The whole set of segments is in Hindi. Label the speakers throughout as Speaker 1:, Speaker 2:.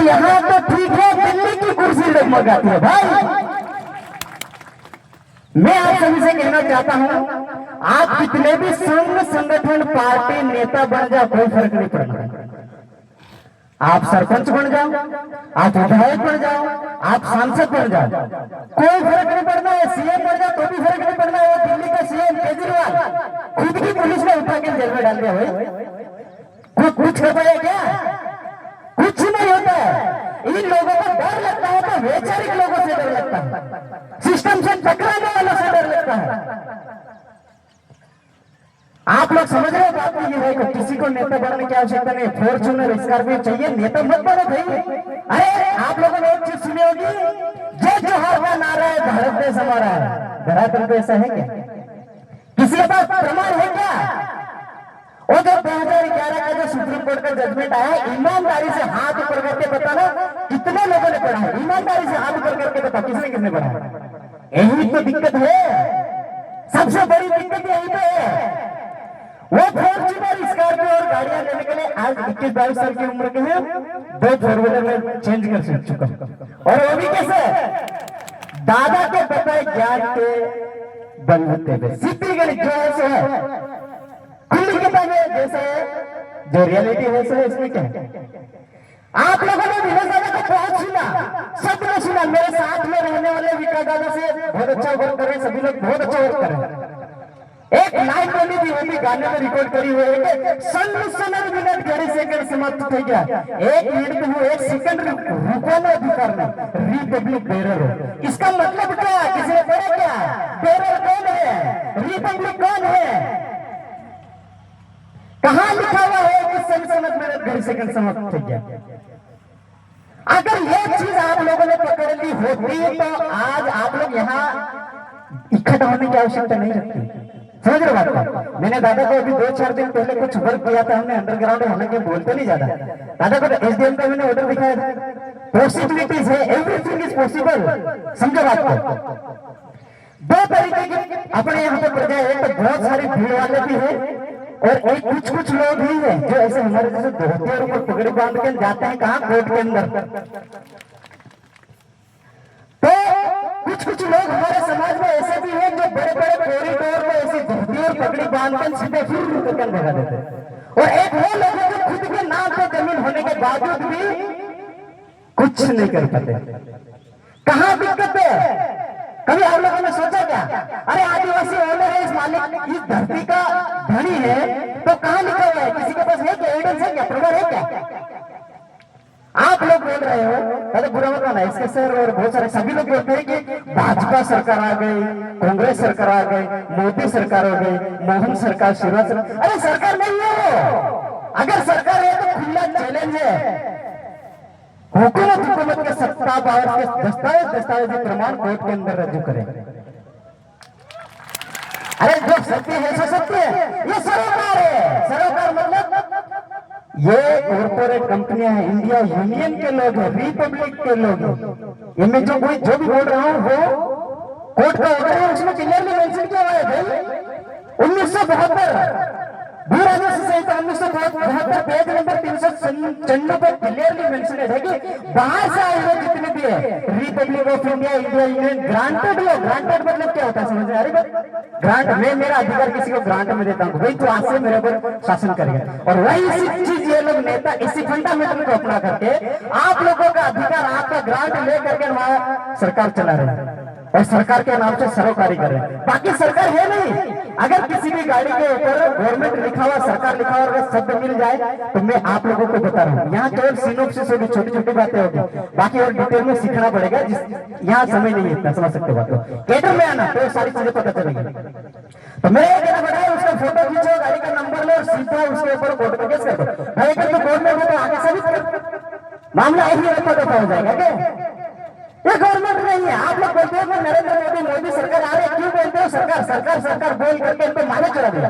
Speaker 1: यहाँ तो ठीक है, दिल्ली की कुर्सी डगमगाती है भाई। मैं आप सभी से कहना चाहता हूं, आप कितने भी संघ संगठन पार्टी नेता बन जाओ, कोई फर्क नहीं पड़ता। आप सरपंच बन जाओ, आप विधायक बन जाओ, आप सांसद बन जाओ, कोई फर्क नहीं पड़ना है। सीएम बन जाओ तो भी फर्क नहीं पड़ना है। दिल्ली का सीएम केजरीवाल खुद की पुलिस ने उठा के जेल में डाल दिया भाई। कुछ हो पाया क्या? कुछ नहीं होता है। इन लोगों को डर लगता है तो वैचारिक लोगों से डर लगता है, सिस्टम से टकराने वालों से डर लगता है। आप लोग समझ रहे हो बात नहीं है भाई। किसी को नेता बनने की आवश्यकता नहीं, फॉर्च्यूनर स्कॉर्पियो चाहिए, नेता मत बनो भाई। अरे आप लोगों ने एक चीज सुनी होगी, जय जोहार का नारा है, भारत देश हमारा है। धरातल पे ऐसा है क्या? किसी के पास प्रमाण है क्या? वो जो 2011 का जो सुप्रीम कोर्ट का जजमेंट आया, ईमानदारी से हाथ ऊपर करके बताना कितने लोगों ने पढ़ा है? ईमानदारी से हाथ ऊपर करके बता, किसने पढ़ा है? यही तो दिक्कत है, सबसे बड़ी दिक्कत यही पे है। वो फॉर्च्यूनर स्कॉर्पियो और गाड़ियां लेने के लिए आज 21-22 साल की उम्र के हैं, 2 फोर व्हीलर में चेंज कर चुका, और वो भी कैसे? दादा के बताए ज्ञान के बलबूते पे, सीधी गली जो है खुली किताबें जैसे जो रियलिटी है वैसे। इसमें क्या है? आप लोगों ने विकास दादा को बहुत सुना, सबने सुना। मेरे साथ में रहने वाले विकास दादा से बहुत अच्छा वर्क कर रहे हैं, सभी लोग बहुत अच्छा वर्क कर रहे हैं। एक लाइन बोली थी, वो भी गाने में रिकॉर्ड करी हुई है कि 1 मिनट 30 सेकंड समाप्त हो गया। 1 मिनट में 1 सेकंड रुकने अधिकार नहीं, रिपब्लिक बेरर हो। इसका मतलब क्या? किसी ने पढ़ा क्या? बेरर कौन है? रिपब्लिक कौन है? कहां लिखा हुआ है कि 1 मिनट 30 सेकंड समाप्त हो गया? अगर ये चीज आप लोगों ने पकड़ ली होती तो आज आप लोग यहाँ इकट्ठा होने की आवश्यकता नहीं रखती। समझ रहे बात को? मैंने दादा को अभी 2-4 दिन पहले कुछ वर्क किया था, हमने अंडरग्राउंड होने के बोलते नहीं ज्यादा। दादा को एसडीएम का मैंने ऑर्डर दिखाया था। पॉसिबिलिटीज है, एवरीथिंग इज पॉसिबल। समझो बात को? 2 तरीके की अपने यहाँ पे प्रजा है, तो बहुत सारी भीड़ वाले भी है, और एक कुछ लोग ही है जो ऐसे हमारे जैसे धोती और ऊपर पगड़ी बांध के जाते हैं कहाँ? कोर्ट के अंदर। तो कुछ लोग हमारे समाज में ऐसे भी हैं जो बड़े बड़े कॉरिडोर में ऐसी धोती और पगड़ी बांध कर सीधे फिर करके भगा देते हैं। और एक वो लोग हैं जो खुद के नाम पे जमीन होने के बावजूद भी कुछ नहीं कर पाते। कहाँ दिक्कत है? कभी आप लोगों ने सोचा क्या? अरे आदिवासी ओनर है, इस मालिक इस धरती का धनी है, तो कहाँ लिखा हुआ है? किसी के पास है क्या? एविडेंस है क्या? प्रमाण है क्या? आप लोग बोल रहे हो, अरे बुरा मत माना, इसके सर और बहुत सारे सभी लोग बोलते हैं कि भाजपा सरकार आ गई, कांग्रेस सरकार आ गई, मोदी सरकार हो गई, मोहन सरकार, शिवराज सरकार। अरे सरकार नहीं है वो। अगर सरकार है तो खुला चैलेंज है, हुकूमत के सत्ता पावर के दस्तावेज प्रमाण कोर्ट के अंदर रजू करें। अरे जो सत्य है सो सत्य है। ये सरोकार है। सरोकार मतलब ये कॉर्पोरेट कंपनियां हैं, इंडिया यूनियन के लोग हैं, रिपब्लिक के लोग हैं। इनमें जो भी बोल रहा हूं वो कोर्ट का ऑर्डर है, उसमें क्लियरली मेंशन किया हुआ है भाई। 1972 भू राजस्व संहिता 1972 पेज नंबर 395 पर क्लियरली मेंशनेड है कि बाहर से आए हुए जितने भी है, Republic of India, India union, granted low. Granted मतलब क्या होता है समझ में आ रही बात? ग्रांट, मैं मेरा अधिकार किसी को ग्रांट में देता हूँ, वही तो आज से मेरे पर शासन करेगा। और वही चीज ये लोग नेता इसी फंडामेंटल को अपना करके आप लोगों का अधिकार, आपका ग्रांट लेकर के हमारा सरकार चला रहे हैं, और सरकार के नाम से सरोकारी कर रहे हैं। बाकी सरकार है नहीं। अगर किसी भी गाड़ी के ऊपर गवर्नमेंट लिखा हुआ, सरकार लिखा हुआ अगर शब्द मिल जाए तो मैं आप लोगों को बता रहा हूँ, यहाँ केवल सिनोप्सिस होगी, छोटी छोटी बातें होगी, बाकी और डिटेल में सीखना पड़ेगा। यहाँ समय नहीं है इतना, समझ सकते बात को। कैटर में आना तो सारी चीजें पता चलेगी। तो मेरा ये कहना पड़ा है, उसका फोटो खींचो, गाड़ी का नंबर लो, सीधा उसके ऊपर कोर्ट में केस कर दो भाई। अगर तो कोर्ट में हो तो आगे सभी मामला ऐसी रखा दफा हो जाएगा क्या? ये गवर्नमेंट नहीं है। आप लोग बोलते हो नरेंद्र मोदी सरकार आ रही है, क्यों बोलते हो सरकार सरकार सरकार बोल करके इनको माने चला दिया?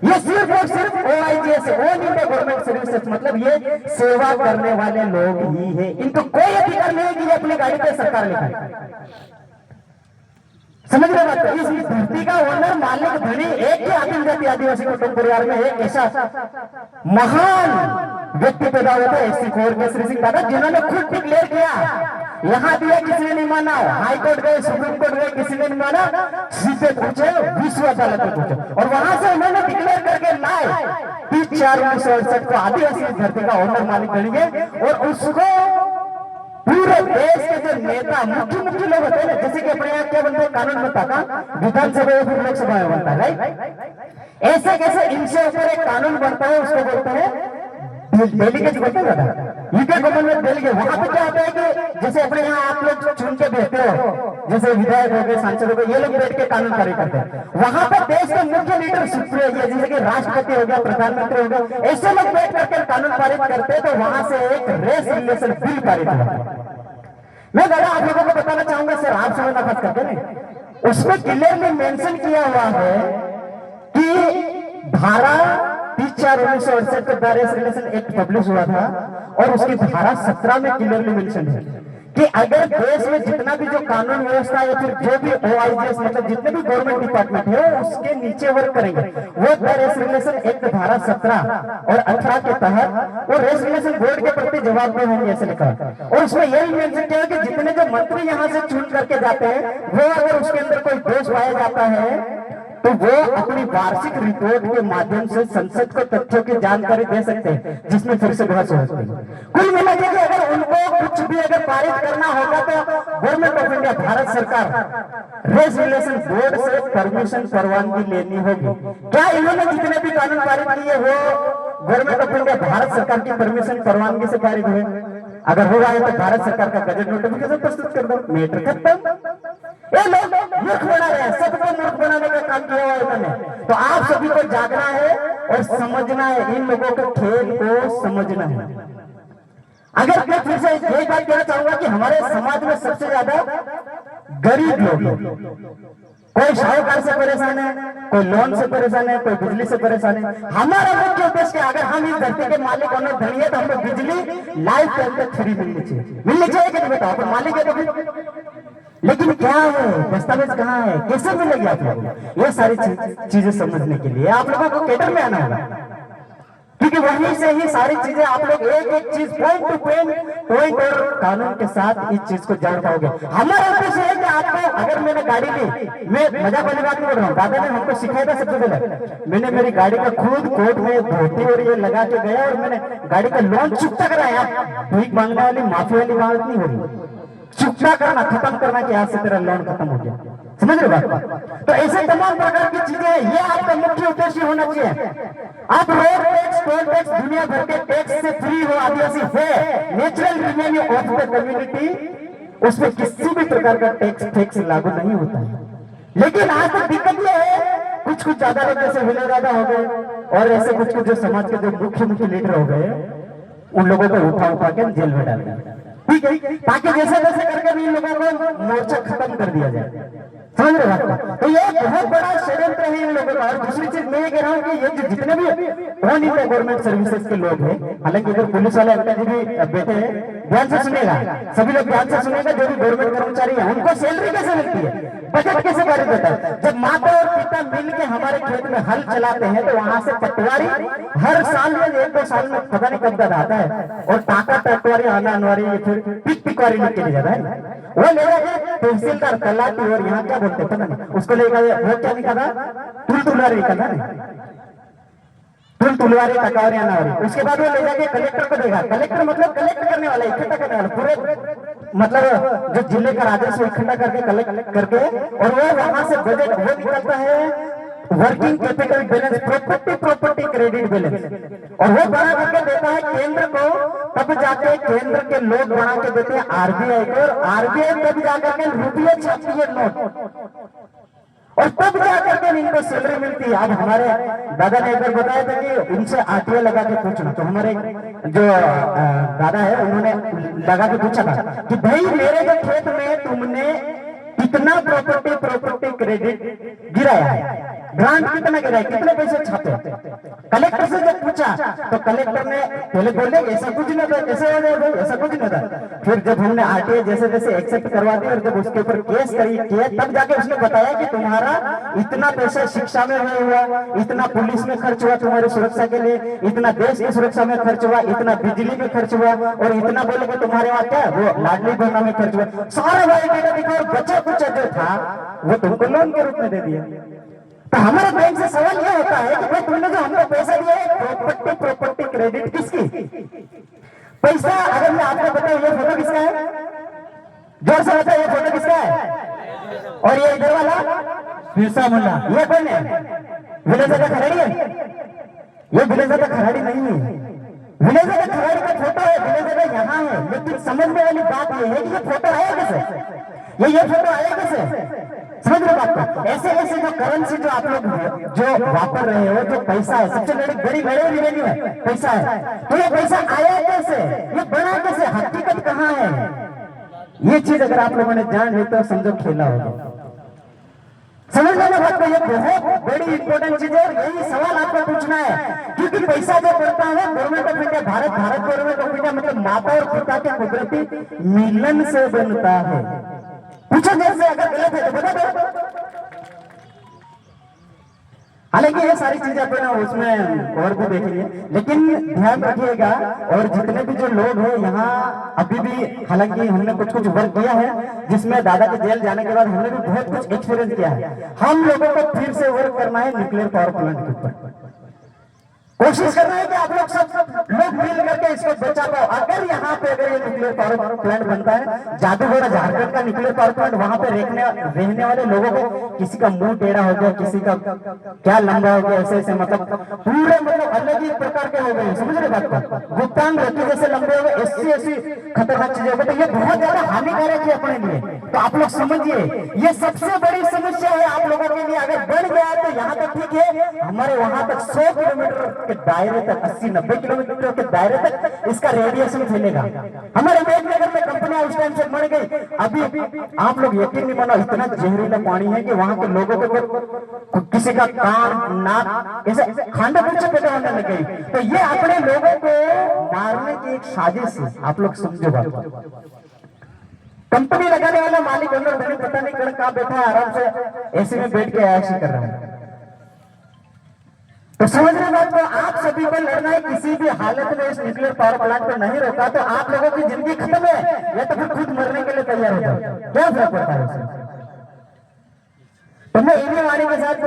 Speaker 1: ये सिर्फ और सिर्फ OIGS all India government services, मतलब ये सेवा करने वाले लोग ही है। इनको कोई अधिकार नहीं है कि ये अपनी गाड़ी पे सरकार लिखाए। समझ रहे बात? इस धरती का ओनर, मालिक, धनी एक ही आदिम जाति आदिवासी कुटुंब परिवार में एक ऐसा महान व्यक्ति पैदा हुए थे एससी 4 केसरी सिंह दादा, जिन्होंने खुद डिक्लेयर किया। यहाँ दिया किसी ने नहीं माना, हाई कोर्ट गए, सुप्रीम कोर्ट गए, किसी ने नहीं माना, सीधे पूछे, विश्व अदालत में पूछे, और वहां से उन्होंने डिक्लेयर करके लाए 30/4/1968 को आदिवासी धरती का ओनर मालिक बनेंगे। और उसको पूरे देश के जो नेता, मुख्य लोग होते हैं ना, जैसे कि अपने यहाँ क्या बनता है, कानून बनता था, विधानसभा या फिर लोकसभा में बनता है, राइट? ऐसे कैसे इनसे ऊपर एक कानून बनता है, उसको बोलते हैं डेलीगेट बोलते हैं ना, यूके कॉमनवेल्थ डेलीगेट। वहां पे क्या होता है कि जैसे अपने यहाँ आप लोग चुन के भेजते हो, जैसे विधायक हो गए, सांसद हो गए, ये लोग बैठ के कानून पारित करते हैं। वहां पर देश के मुख्य लीडर सुप्रीम, जैसे कि राष्ट्रपति हो गया, प्रधानमंत्री हो गया, ऐसे लोग बैठ करके कानून पारित करते हैं। तो वहां से एक रेस रिलेशन बिल पारित हुआ। मैं दादा आप लोगों को बताना चाहूंगा सर, आप समझना खास करके नहीं, उसमें क्लियरली मेंशन किया हुआ है कि धारा 30/4/1968 को रेस रिलेशन एक्ट पब्लिश हुआ था, और उसकी धारा 17 में क्लियरली मेंशन है कि अगर देश में जितना भी जो कानून व्यवस्था या फिर जो भी OIGS मतलब जितने भी गवर्नमेंट डिपार्टमेंट है उसके नीचे वर्क करेंगे, वो रेस रिलेशन एक्ट धारा 17 और 18 के तहत वो रेस रिलेशन बोर्ड के प्रति जवाबदेह होंगे, ऐसे लिखा। और उसमें यही मेंशन किया कि जितने जो मंत्री यहाँ से चुन करके जाते हैं, वो अगर उसके अंदर कोई दोष पाया जाता है तो वो अपनी वार्षिक रिपोर्ट के माध्यम से संसद को तथ्यों की जानकारी दे सकते हैं, जिसमें फिर से बहस हो सकती है। कुल मिला के अगर उनको कुछ भी अगर पारित करना होगा तो गवर्नमेंट ऑफ इंडिया, भारत सरकार, रेस रिलेशन बोर्ड से परमिशन, परवानगी लेनी होगी। क्या इन्होंने जितने भी कानून पारित किए वो गवर्नमेंट ऑफ इंडिया, भारत सरकार की परमिशन, परवानगी से पारित हुए? अगर हुआ है तो भारत सरकार का गजट नोटिफिकेशन प्रस्तुत कर दो, मैटर खत्म। ये लोग मूर्ख बना रहे हैं, सबको मूर्ख बनाने का काम किया हुआ है इन्होंने। तो आप सभी को जागना है और समझना है, इन लोगों के खेल को समझना है। अगर मैं फिर से यही बात कहना चाहूंगा कि हमारे समाज में सबसे ज्यादा गरीब लोग हैं। कोई साहूकार से परेशान है, कोई लोन से परेशान है, कोई बिजली से परेशान है। हमारा मुख्य उद्देश्य अगर हम इस धरती के मालिक और धनी है तो हमें बिजली लाइफ टाइम तक फ्री मिलनी चाहिए कि नहीं बताओ? अपन मालिक है तो फिर, लेकिन क्या है, दस्तावेज कहाँ है, कैसे मिलेगी आप लोगों को? ये सारी चीजें समझने के लिए आप लोगों को कैडर में आना होगा, क्योंकि वहीं से ही सारी चीजें आप लोग एक एक चीज पॉइंट टू पॉइंट और कानून के साथ इस चीज को जान पाओगे। हमारा उद्देश्य है कि आपको, अगर मैंने गाड़ी ली, मैं मजाक वाली बात नहीं बोल रहा हूँ, दादा ने हमको सिखाया था सबसे पहले। मैंने मेरी गाड़ी का खुद कोर्ट में धोती और ये लगा के गया और मैंने गाड़ी का लोन चुकता कराया। भीख मांगने वाली, माफी वाली बात नहीं हो रही, चुकता करना, खत्म करना कि आज से तेरा लोन खत्म हो गया। समझ रहे बात? तो ऐसे तमाम प्रकार की चीजें, ये आपका मुख्य उद्देश्य होना चाहिए। आप रोड टैक्स, टोल टैक्स, दुनिया भर के टैक्स से फ्री हो, आदिवासी है, natural revenue of the community, उसमें किसी भी प्रकार का टैक्स लागू नहीं होता है। लेकिन आज तक दिक्कत यह है, कुछ ज्यादा लोग जैसे विनय दादा हो गए और ऐसे कुछ जो समाज के जो मुख्य लीडर हो गए, उन लोगों को उठा के जेल में डाल दिया, ठीक है, ताकि जैसे तैसे करके भी इन लोगों को मोर्चा खत्म कर दिया जाए। समझ रहे बात? तो ये बहुत बड़ा षड्यंत्र है इन लोगों का। और दूसरी चीज मैं ये कह रहा हूँ कि ये जितने भी ऑन इंडिया गवर्नमेंट सर्विसेज के लोग हैं, हालांकि इधर पुलिस वाले अंकल जी भी बैठे हैं, ध्यान से सुनेगा, सभी लोग ध्यान से सुनेगा। जो भी गवर्नमेंट कर्मचारी है उनको सैलरी कैसे मिलती है, बजट कैसे पारित होता है? जब माता और पिता मिल के हमारे खेत में हल चलाते हैं तो वहां से पटवारी हर साल में 1-2 साल में पता नहीं कब तक आता है, और टाका पटवारी, आना अनवारी, फिर पिकवारी लेके ले जाता है। वो ले जाके तहसीलदार, तलाटी और यहाँ क्या बोलते पता नहीं, उसको लेकर वो क्या निकाला, तुलवारी निकाला, तुलवारी, टकावरी, अनावरी। उसके बाद वो ले जाके कलेक्टर को देगा। कलेक्टर मतलब कलेक्ट करने वाला, इकट्ठा करने वाला, पूरे मतलब जो जिले का राजस्व इकट्ठा करके कलेक्ट करके, और वो वहां से बजट वो निकलता है working capital balance, property credit balance, और वो बना करके देता है केंद्र को। तब जाके केंद्र के लोग बना के देते हैं आरबीआई को, और आरबीआई तब जाकर के रुपये छापती है नोट, और तब जाकर के इनको सैलरी मिलती है। आज हमारे दादा ने एक बार बताया था कि इनसे आरटीओ लगा के पूछना, तो हमारे जो दादा है उन्होंने लगा के पूछा था कि भाई मेरे जो खेत में तुमने कितना प्रॉपर्टी क्रेडिट गिराया है, ग्रांट कितना गिरा है, कितने पैसे छापे। कलेक्टर से जब पूछा तो कलेक्टर ने पहले बोले ऐसा कुछ नहीं था, कैसे हो गया भाई, ऐसा कुछ नहीं था। फिर जब हमने आरटीआई जैसे जैसे एक्सेप्ट करवा दी और जब उसके ऊपर केस किया तब जाके उसने बताया कि तुम्हारा इतना पैसा शिक्षा में नहीं हुआ, इतना पुलिस में खर्च हुआ तुम्हारी सुरक्षा के लिए, इतना देश की सुरक्षा में खर्च हुआ, इतना बिजली में खर्च हुआ और इतना बोले कि तुम्हारे वहां क्या वो लाडली बहना में खर्च हुआ, सारा भाई बेटा दिखा और बचा कुछ जो था वो तुमको लोन के रूप में दे दिया। तो हमारे बैंक से सवाल यह होता है कि भाई तुमने जो हमको पैसा दिया है प्रॉपर्टी क्रेडिट किसकी? पैसा अगर मैं आपको बताऊं ये फोटो किसका है, जोर से बताओ ये फोटो किसका है? और ये इधर वाला बिरसा मुंडा, ये कौन है? विलेजर खराड़ी है? ये विलेजर खराड़ी नहीं है, विलेजर खराड़ी का फोटो है, विलेजर यहाँ है। लेकिन समझने वाली बात यह है कि ये फोटो आया कैसे, ये फोटो आया कैसे? समझ रहे बात को? ऐसे ऐसे जो करेंसी जो आप लोग जो वापर रहे हो, जो पैसा है, सबसे बड़ी वैल्यू है पैसा है, तो ये पैसा आया कैसे, ये बना कैसे, हकीकत कहाँ है? ये चीज अगर आप लोगों ने जान ली तो समझो खेला होगा। समझ लेना बात को, ये बहुत बड़ी इंपॉर्टेंट चीज है और यही सवाल आपको पूछना है। क्योंकि पैसा जो पड़ता है government of India, Bharat government of India मतलब माता और पिता के कुदरती मिलन से बनता है। पूछो जैसे अगर गलत है तो बता दो। हालांकि ये सारी चीजें अपना उसमें और भी देखेंगे, लेकिन ध्यान रखिएगा। और जितने भी जो लोग हैं यहाँ अभी भी, हालांकि हमने कुछ वर्क किया है जिसमें दादा के जेल जाने के बाद हमने भी बहुत कुछ एक्सपीरियंस किया है। हम लोगों को फिर से वर्क करना है न्यूक्लियर पावर प्लांट के ऊपर, कोशिश करना है कि आप लोग सब लोग मिल करके इसको बचा पाओ। अगर यहाँ पे अगर ये न्यूक्लियर पावर प्लांट बनता है, जादूगढ़ झारखंड का न्यूक्लियर पावर प्लांट, वहां पे रहने वाले लोगों को किसी का मुंह टेढ़ा हो गया, किसी का क्या लंबा हो गया, ऐसे ऐसे मतलब पूरे मतलब अलग ही प्रकार के हो गए। समझ रहे बात को? गुप्तांग व्यक्ति जैसे लंबे हो गए, ऐसी खतरनाक चीजें हो गई, तो ये बहुत ज्यादा हानिकारक है अपने लिए। तो आप लोग समझिए ये सबसे बड़ी समस्या है आप लोगों के लिए। अगर बढ़ गया तो यहाँ तक ठीक है, हमारे वहां तक 100 किलोमीटर के दायरे तक, 80-90 किलोमीटर के दायरे तक इसका रेडिएशन फैलेगा। हमारे मेघनगर में कंपनियां उस टाइम से मर गई। अभी आप लोग यकीन नहीं मानो, इतना जहरीला पानी है कि वहां के लोगों को किसी का कान नाक ऐसे खांडे पीछे पैदा होने लग गई। तो ये अपने लोगों को मारने की एक साजिश है। आप लोग समझो बात। कंपनी लगाने वाला मालिक ओनर धनी पता नहीं कहाँ बैठा है, आराम से एसी में बैठ के ऐसी कर रहा है। तो समझने बात को, आप सभी को लड़ना है, किसी भी हालत में इस न्यूक्लियर पावर प्लांट को नहीं रोका तो आप लोगों की जिंदगी खत्म है, या तो फिर खुद मरने के लिए तैयार हो जाओ। क्या फर्क पड़ता है उससे? तो मैं इन्हीं वाणी के साथ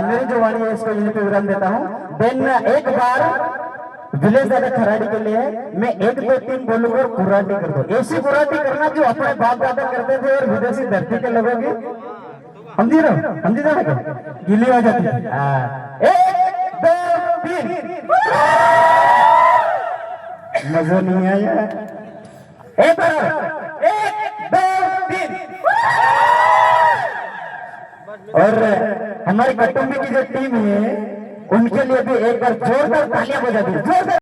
Speaker 1: मेरी जो वाणी है इसको यहीं पे विराम देता हूँ। देन एक बार विलेज दादा खराड़ी के लिए मैं 1 2 3 बोलूंगा और कुराटी कर दो। ऐसी कुराटी करना जो अपने बाप दादा करते थे और विदेशी धरती के लोगों की, समझी रहो, समझी जाएगा, गिली हो जाती है। 1 2 3 मजा नहीं आया। 1 2 3 और हमारी कुटुंबी की जो टीम है उनके लिए भी एक बार जोरदार तालियां बजा दी।